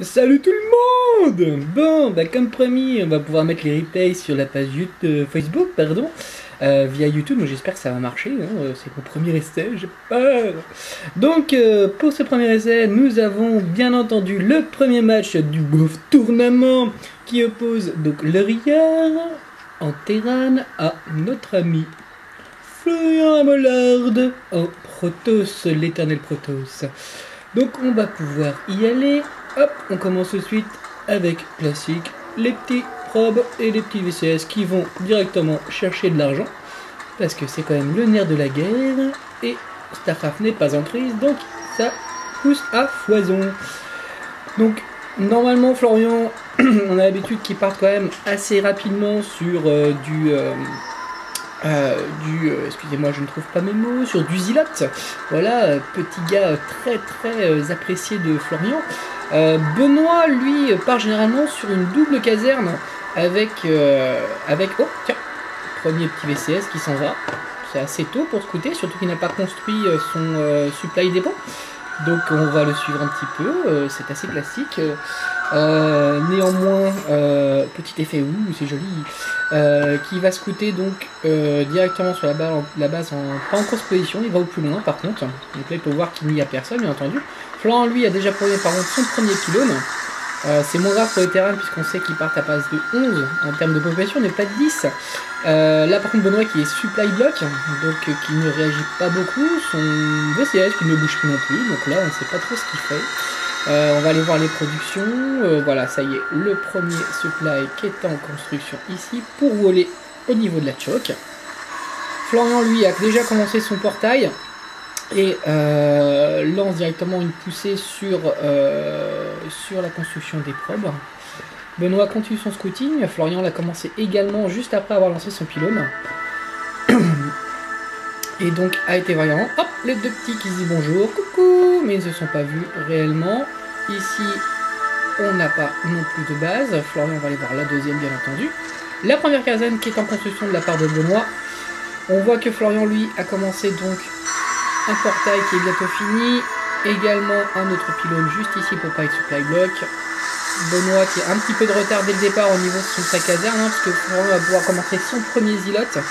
Salut tout le monde! Bon, bah comme promis, on va pouvoir mettre les replays sur la page YouTube, Facebook, pardon, via YouTube. Donc j'espère que ça va marcher, hein. C'est mon premier essai, j'ai peur. Donc pour ce premier essai, nous avons bien entendu le premier match du Wolf Tournament qui oppose donc le Riard en Terran à notre ami Florian Amollard en Protoss, l'éternel Protoss. Donc on va pouvoir y aller. Hop, on commence tout de suite avec classique, les petits probes et les petits VCS qui vont directement chercher de l'argent, parce que c'est quand même le nerf de la guerre, et StarCraft n'est pas en crise, donc ça pousse à foison. Donc normalement Florian, on a l'habitude qu'il parte quand même assez rapidement sur excusez-moi je ne trouve pas mes mots, sur du Zilot. Voilà, petit gars très apprécié de Florian. Benoît lui part généralement sur une double caserne avec oh tiens, premier petit VCS qui s'en va. C'est assez tôt pour scouter, surtout qu'il n'a pas construit son supply dépôt. Donc on va le suivre un petit peu, c'est assez classique. Néanmoins, petit effet ouh, c'est joli, qui va scouter donc directement sur la base pas en grosse position, il va au plus loin par contre. Donc là il peut voir qu'il n'y a personne bien entendu. Florent lui a déjà prouvé par contre son premier pylône. C'est moins grave pour les terrains puisqu'on sait qu'ils partent à base de 11 en termes de population, mais pas de 10. Là par contre Benoît qui est supply block, donc qui ne réagit pas beaucoup, son VCS qui ne bouge plus non plus, donc là on ne sait pas trop ce qu'il fait. On va aller voir les productions, voilà ça y est, le premier supply qui est en construction ici pour voler au niveau de la choke. Florian lui a déjà commencé son portail et lance directement une poussée sur la construction des probes. Benoît continue son scouting, Florian l'a commencé également juste après avoir lancé son pylône. Et donc a été vaillant. Hop, les deux petits qui se disent bonjour, coucou, mais ils ne se sont pas vus réellement. Ici, on n'a pas non plus de base. Florian va aller voir la deuxième bien entendu. La première caserne qui est en construction de la part de Benoît. On voit que Florian lui a commencé donc un portail qui est bientôt fini. Également un autre pylône juste ici pour pas être supply block. Benoît qui a un petit peu de retard dès le départ au niveau de sa caserne, hein, parce que Florian va pouvoir commencer son premier Zilot.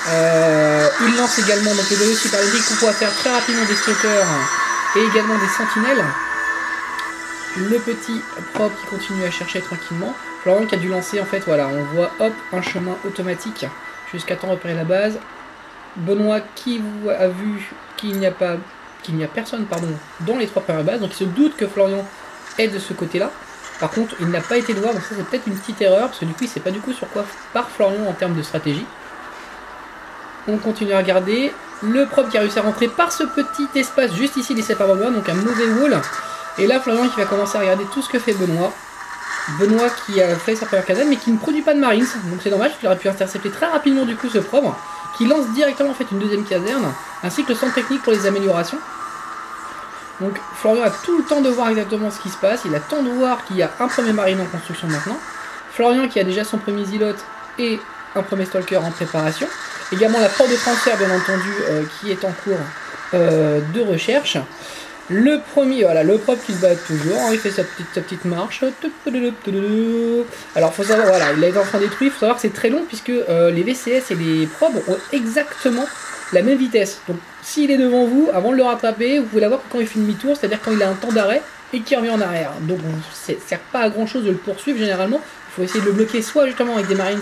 Il lance également donc les deux super électriques pour pouvoir faire très rapidement des stalkers et également des sentinelles. Le petit probe qui continue à chercher tranquillement. Florian qui a dû lancer en fait, voilà, on voit hop un chemin automatique jusqu'à temps repérer la base. Benoît qui a vu qu'il n'y a personne pardon, dans les trois premières bases, donc il se doute que Florian est de ce côté là. Par contre il n'a pas été de voir, donc ça c'est peut-être une petite erreur, parce que du coup il ne sait pas du coup sur quoi part Florian en termes de stratégie. On continue à regarder. Le probe qui a réussi à rentrer par ce petit espace juste ici laissé par Benoît, donc un mauvais wall. Et là Florian qui va commencer à regarder tout ce que fait Benoît. Benoît qui a fait sa première caserne mais qui ne produit pas de marines, donc c'est dommage, qu'il aurait pu intercepter très rapidement du coup ce probe, qui lance directement en fait une deuxième caserne, ainsi que le centre technique pour les améliorations. Donc Florian a tout le temps de voir exactement ce qui se passe, il a le temps de voir qu'il y a un premier marine en construction maintenant. Florian qui a déjà son premier Zilot et un premier stalker en préparation. Également la porte de transfert bien entendu qui est en cours de recherche. Le premier, voilà, le probe qui se bat toujours, il fait sa petite marche. Alors faut savoir, voilà, il a été enfin détruit, il faut savoir que c'est très long puisque les VCS et les probes ont exactement la même vitesse. Donc s'il est devant vous, avant de le rattraper, vous pouvez l'avoir quand il fait demi-tour, c'est-à-dire quand il a un temps d'arrêt et qu'il revient en arrière. Donc ça ne sert pas à grand chose de le poursuivre généralement, il faut essayer de le bloquer soit justement avec des marines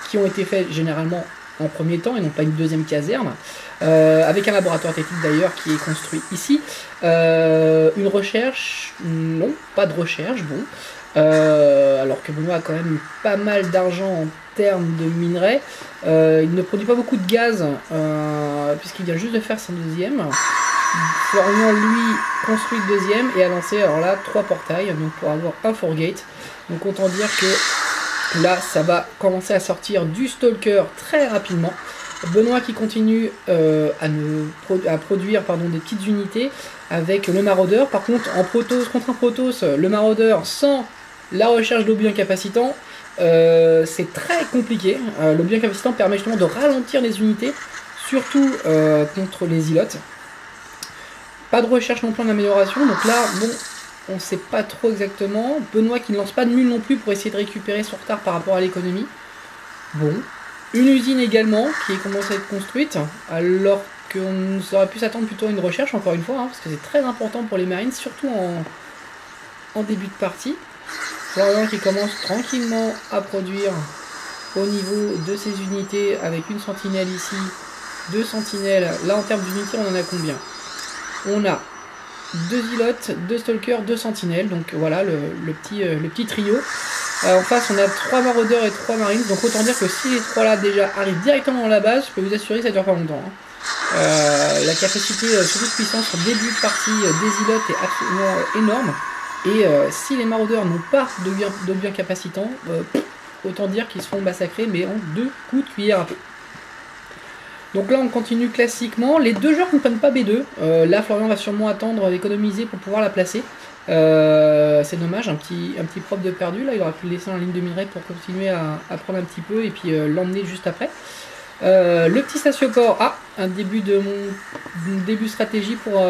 qui ont été faits généralement en premier temps et non pas une deuxième caserne, avec un laboratoire technique d'ailleurs qui est construit ici. Une recherche, non, pas de recherche, bon. Alors que Benoît a quand même pas mal d'argent en termes de minerais. Il ne produit pas beaucoup de gaz puisqu'il vient juste de faire son deuxième. Florian lui construit le deuxième et a lancé alors là 3 portails donc pour avoir un 4 gate. Donc autant dire que là, ça va commencer à sortir du stalker très rapidement. Benoît qui continue à produire des petites unités avec le maraudeur. Par contre, en Protoss contre un Protoss, le maraudeur sans la recherche d'obus incapacitant, c'est très compliqué. L'obus incapacitant permet justement de ralentir les unités, surtout contre les Zilotes. Pas de recherche non plus en amélioration, donc là, bon, on sait pas trop exactement. Benoît qui ne lance pas de mule non plus pour essayer de récupérer son retard par rapport à l'économie. Bon. Une usine également qui commence à être construite, alors qu'on aurait pu s'attendre plutôt à une recherche, encore une fois, hein, parce que c'est très important pour les marines, surtout en début de partie. Florian qui commence tranquillement à produire au niveau de ses unités avec une sentinelle ici, 2 sentinelles. Là en termes d'unités on en a combien? On a 2 ilotes, 2 stalkers, 2 sentinelles, donc voilà le petit trio. En face on a 3 maraudeurs et 3 marines, donc autant dire que si les 3 là déjà arrivent directement dans la base, je peux vous assurer que ça dure pas longtemps. Hein. La capacité surtout de puissance sur début de partie des ilotes est absolument énorme. Et si les maraudeurs n'ont pas de bien capacitants, autant dire qu'ils seront massacrés, mais en 2 coups de cuillère à peau. Donc là on continue classiquement, les 2 joueurs ne prennent pas B2, là Florian va sûrement attendre d'économiser pour pouvoir la placer. C'est dommage, un petit prop de perdu, là il aurait pu le laisser en ligne de minerai pour continuer à prendre un petit peu et puis l'emmener juste après. Le petit statioport, un début stratégie pour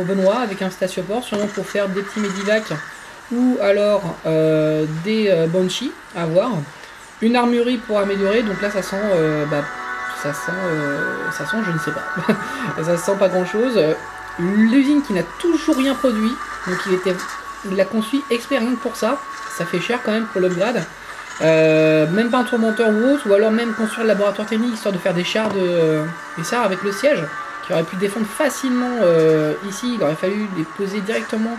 Benoît avec un statioport, sûrement pour faire des petits medivacs ou alors des Banshee à voir. Une armurerie pour améliorer, donc là ça sent je ne sais pas, ça sent pas grand chose. L'usine qui n'a toujours rien produit, donc il a conçu exprès rien que pour ça, ça fait cher quand même pour l'upgrade. Même pas un tourmenteur ou autre, ou alors même construire le laboratoire technique histoire de faire des chars avec le siège qui aurait pu défendre facilement ici. Il aurait fallu les poser directement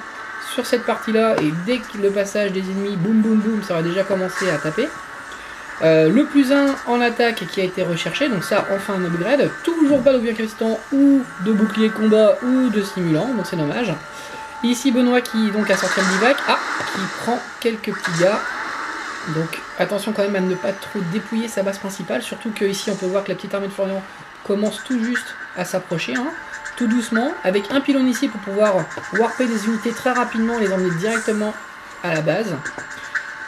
sur cette partie là et dès que le passage des ennemis boum boum boum ça aurait déjà commencé à taper. Le plus 1 en attaque qui a été recherché, donc ça enfin un upgrade, toujours pas de bien capacitant ou de bouclier de combat ou de stimulant, donc c'est dommage. Ici Benoît qui donc a sorti le bivac, qui prend quelques petits gars. Donc attention quand même à ne pas trop dépouiller sa base principale, surtout que ici on peut voir que la petite armée de Florian commence tout juste à s'approcher, tout doucement, avec un pylône ici pour pouvoir warper des unités très rapidement, les emmener directement à la base.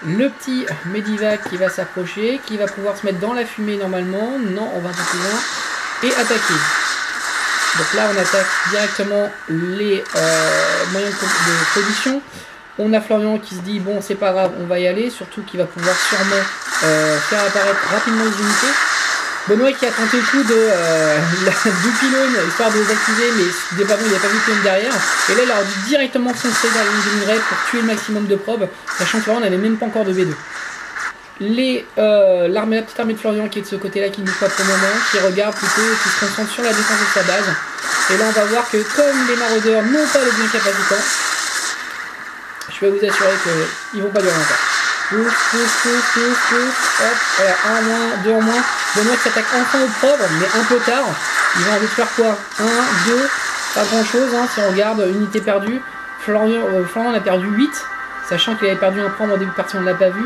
Le petit Medivac qui va s'approcher, qui va pouvoir se mettre dans la fumée normalement, non on va un peu plus loin, et attaquer. Donc là on attaque directement les moyens de production. On a Florian qui se dit bon c'est pas grave on va y aller, surtout qu'il va pouvoir sûrement faire apparaître rapidement les unités. Benoît qui a tenté le coup du pylône histoire de les activer mais il n'avait pas vu le pylône derrière. Et là il aurait dû directement foncer dans la ligne de minerai pour tuer le maximum de probes, sachant que Florian n'avait même pas encore de B2. La petite armée de Florian qui est de ce côté là qui ne bouge pas pour le moment, qui regarde plutôt, qui se concentre sur la défense de sa base. Et là on va voir que comme les maraudeurs n'ont pas le bien capacitant, je vais vous assurer qu'ils vont pas durer longtemps. Hop, voilà, 1 en moins, 2 en moins. Benoît qui s'attaque enfin au propre, mais un peu tard. Il va envie de faire quoi? 1, 2, pas grand chose, si on regarde, unité perdue. Florian en a perdu 8, sachant qu'il avait perdu un prendre en début de partie, on ne l'a pas vu.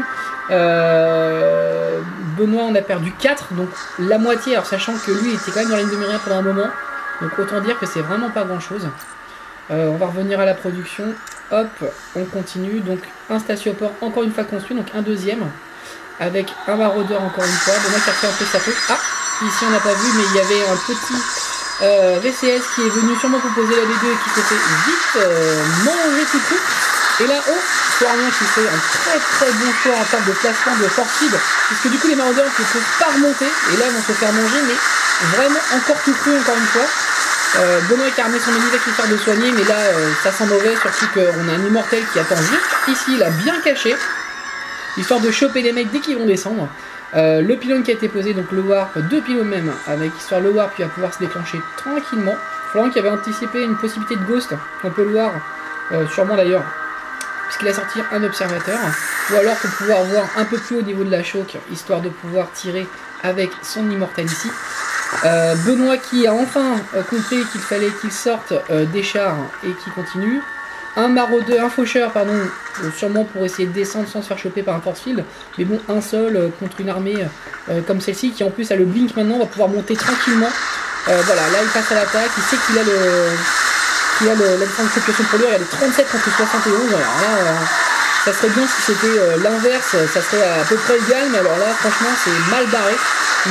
Benoît en a perdu 4, donc la moitié, alors sachant que lui était quand même dans la ligne de mire pendant un moment. Donc autant dire que c'est vraiment pas grand chose. On va revenir à la production. Hop, on continue. Donc un statioport encore une fois construit, donc un deuxième. Avec un maraudeur encore une fois. Benoît qui a refait un peu sa peau. Ici on n'a pas vu, mais il y avait un petit VCS qui est venu sûrement proposer la B2 et qui s'est fait vite manger tout coup. Et là, Florian qui fait un très bon choix en termes de placement de force cible, puisque du coup les maraudeurs ne peuvent pas remonter, et là ils vont se faire manger, mais vraiment encore tout cru encore une fois. Benoît qui a armé son Medivac histoire de soigner, mais là ça sent mauvais, surtout qu'on a un immortel qui attend juste ici, il a bien caché, histoire de choper les mecs dès qu'ils vont descendre. Le pylône qui a été posé, donc le warp, 2 pylônes même, avec histoire le warp qui va pouvoir se déclencher tranquillement. Florian qui avait anticipé une possibilité de ghost, on peut le voir, sûrement d'ailleurs, puisqu'il a sorti un observateur, ou alors pour pouvoir voir un peu plus au niveau de la choke, histoire de pouvoir tirer avec son immortel ici. Benoît qui a enfin compris qu'il fallait qu'il sorte des chars et qui continue. Un faucheur, pardon, sûrement pour essayer de descendre sans se faire choper par un force field. Mais bon, un seul contre une armée comme celle-ci qui en plus a le blink maintenant, va pouvoir monter tranquillement. Voilà, là il passe à l'attaque, il sait qu'il a la différence de population pour lui, il a les 37 contre 71. Alors là, ça serait bien si c'était l'inverse, ça serait à peu près égal, mais alors là, franchement, c'est mal barré.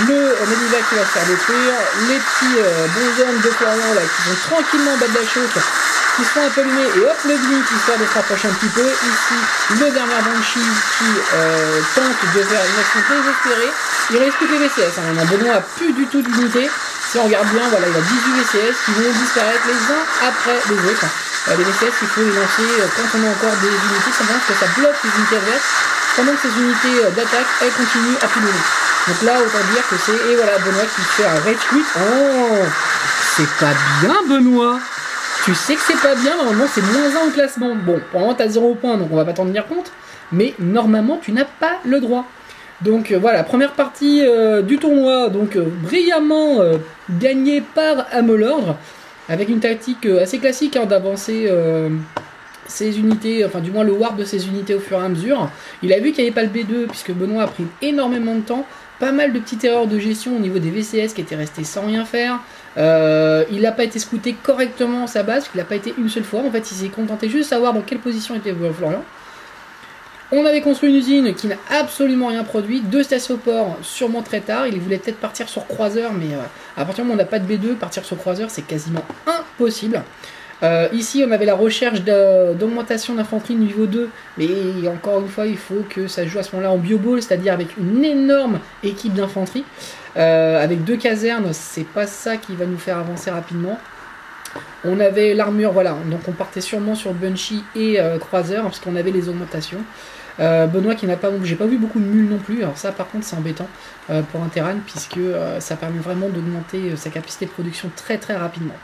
Le Medivac qui va se faire détruire, les petits bonshommes de Florian là qui vont tranquillement battre la choke qui se font un peu allumer, et hop, le Blink, histoire de se rapprocher un petit peu. Ici, le dernier Banshee qui tente de faire une action désespérée. Il reste plus que les VCS, hein. On a Benoît a plus du tout d'unité. Si on regarde bien, voilà, il a 18 VCS qui vont disparaître les uns après les autres. Les VCS, il faut les lancer quand on a encore des unités, simplement parce que ça bloque les unités adverses, pendant que ces unités d'attaque, elles continuent à pilonner. Donc là, autant dire que c'est... Et voilà, Benoît qui fait un rage quit. Oh, c'est pas bien, Benoît. Tu sais que c'est pas bien, normalement c'est -1 au classement. Bon, pour le moment t'as 0 points, donc on va pas t'en tenir compte. Mais normalement, tu n'as pas le droit. Donc voilà, première partie du tournoi, donc brillamment gagnée par Amelordre, avec une tactique assez classique hein, d'avancer ses unités, enfin du moins le warp de ses unités au fur et à mesure. Il a vu qu'il n'y avait pas le B2, puisque Benoît a pris énormément de temps, pas mal de petites erreurs de gestion au niveau des VCS qui étaient restés sans rien faire. Il n'a pas été scouté correctement sa base, il n'a pas été une seule fois, en fait il s'est contenté juste de savoir dans quelle position était Florian. On avait construit une usine qui n'a absolument rien produit, 2 stations-ports sûrement très tard, il voulait peut-être partir sur croiseur, mais à partir du moment où on n'a pas de B2, partir sur croiseur c'est quasiment impossible. Ici on avait la recherche d'augmentation d'infanterie niveau 2, mais encore une fois il faut que ça joue à ce moment-là en bioball, c'est-à-dire avec une énorme équipe d'infanterie. Avec 2 casernes, c'est pas ça qui va nous faire avancer rapidement. On avait l'armure, voilà, donc on partait sûrement sur Banshee et croiseur, parce qu'on avait les augmentations. Benoît qui n'a pas, j'ai pas vu beaucoup de mules non plus, alors ça par contre c'est embêtant pour un Terran, puisque ça permet vraiment d'augmenter sa capacité de production très très rapidement.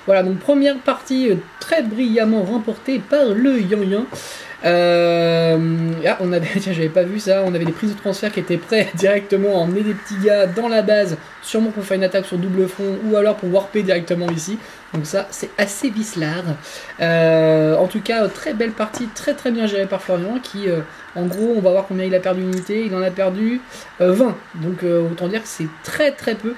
Voilà, donc première partie très brillamment remportée par le Yan-Yan. Ah, on avait, tiens, j'avais pas vu ça, on avait des prises de transfert qui étaient prêts directement à emmener des petits gars dans la base, sûrement pour faire une attaque sur double front ou alors pour warper directement ici. Donc ça, c'est assez vicelard. En tout cas, très belle partie, très très bien gérée par Florian qui, en gros, on va voir combien il a perdu d'unités, il en a perdu 20. Donc autant dire que c'est très très peu.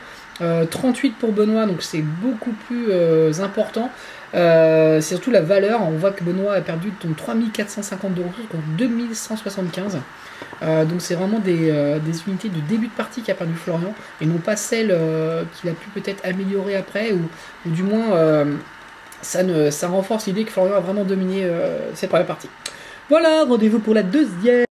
38 pour Benoît, donc c'est beaucoup plus important. C'est surtout la valeur, on voit que Benoît a perdu 3450 de ressources contre 2175. Donc c'est vraiment des unités de début de partie qu'a perdu Florian, et non pas celles qu'il a pu peut-être améliorer après, ou du moins ça renforce l'idée que Florian a vraiment dominé cette première partie. Voilà, rendez-vous pour la deuxième.